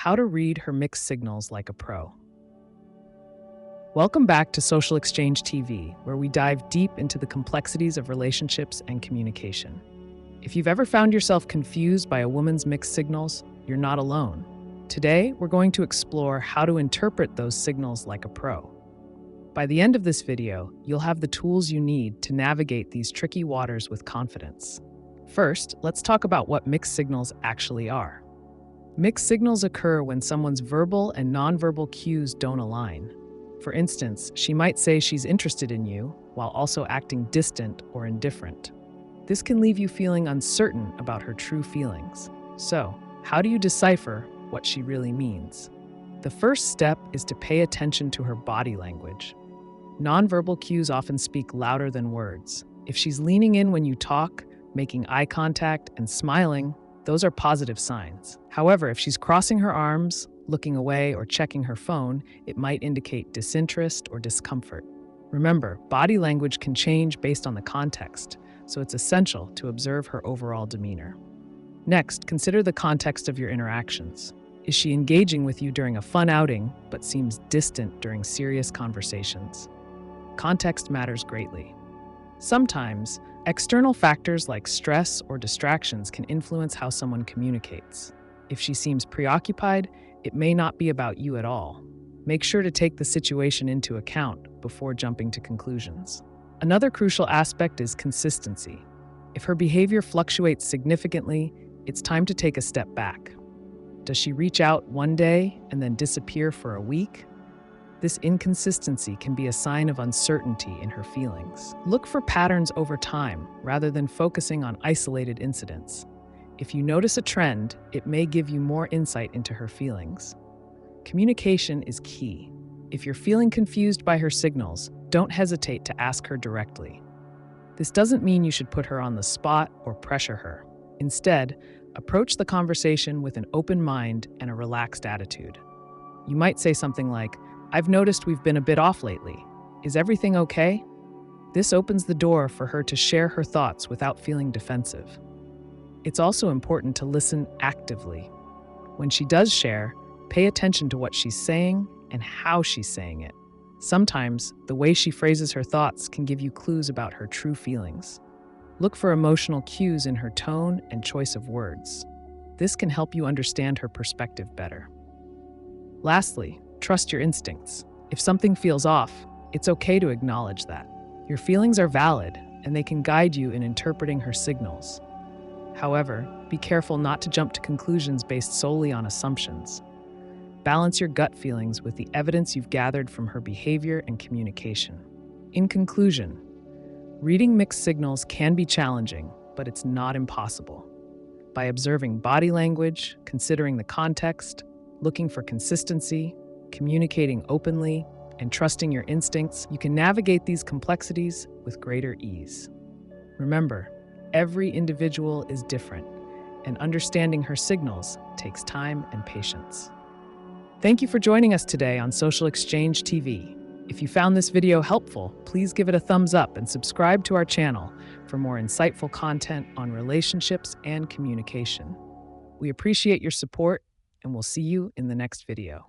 How to read her mixed signals like a pro. Welcome back to Social Exchange TV, where we dive deep into the complexities of relationships and communication. If you've ever found yourself confused by a woman's mixed signals, you're not alone. Today, we're going to explore how to interpret those signals like a pro. By the end of this video, you'll have the tools you need to navigate these tricky waters with confidence. First, let's talk about what mixed signals actually are. Mixed signals occur when someone's verbal and nonverbal cues don't align. For instance, she might say she's interested in you while also acting distant or indifferent. This can leave you feeling uncertain about her true feelings. So, how do you decipher what she really means? The first step is to pay attention to her body language. Nonverbal cues often speak louder than words. If she's leaning in when you talk, making eye contact, and smiling, those are positive signs. However, if she's crossing her arms, looking away, or checking her phone, it might indicate disinterest or discomfort. Remember, body language can change based on the context, so it's essential to observe her overall demeanor. Next, consider the context of your interactions. Is she engaging with you during a fun outing, but seems distant during serious conversations? Context matters greatly. Sometimes, external factors like stress or distractions can influence how someone communicates. If she seems preoccupied, it may not be about you at all. Make sure to take the situation into account before jumping to conclusions. Another crucial aspect is consistency. If her behavior fluctuates significantly, it's time to take a step back. Does she reach out one day and then disappear for a week? This inconsistency can be a sign of uncertainty in her feelings. Look for patterns over time rather than focusing on isolated incidents. If you notice a trend, it may give you more insight into her feelings. Communication is key. If you're feeling confused by her signals, don't hesitate to ask her directly. This doesn't mean you should put her on the spot or pressure her. Instead, approach the conversation with an open mind and a relaxed attitude. You might say something like, "I've noticed we've been a bit off lately. Is everything okay?" This opens the door for her to share her thoughts without feeling defensive. It's also important to listen actively. When she does share, pay attention to what she's saying and how she's saying it. Sometimes, the way she phrases her thoughts can give you clues about her true feelings. Look for emotional cues in her tone and choice of words. This can help you understand her perspective better. Lastly, trust your instincts. If something feels off, it's okay to acknowledge that. Your feelings are valid, and they can guide you in interpreting her signals. However, be careful not to jump to conclusions based solely on assumptions. Balance your gut feelings with the evidence you've gathered from her behavior and communication. In conclusion, reading mixed signals can be challenging, but it's not impossible. By observing body language, considering the context, looking for consistency, communicating openly, and trusting your instincts, you can navigate these complexities with greater ease. Remember, every individual is different, and understanding her signals takes time and patience. Thank you for joining us today on Social Exchange TV. If you found this video helpful, please give it a thumbs up and subscribe to our channel for more insightful content on relationships and communication. We appreciate your support, and we'll see you in the next video.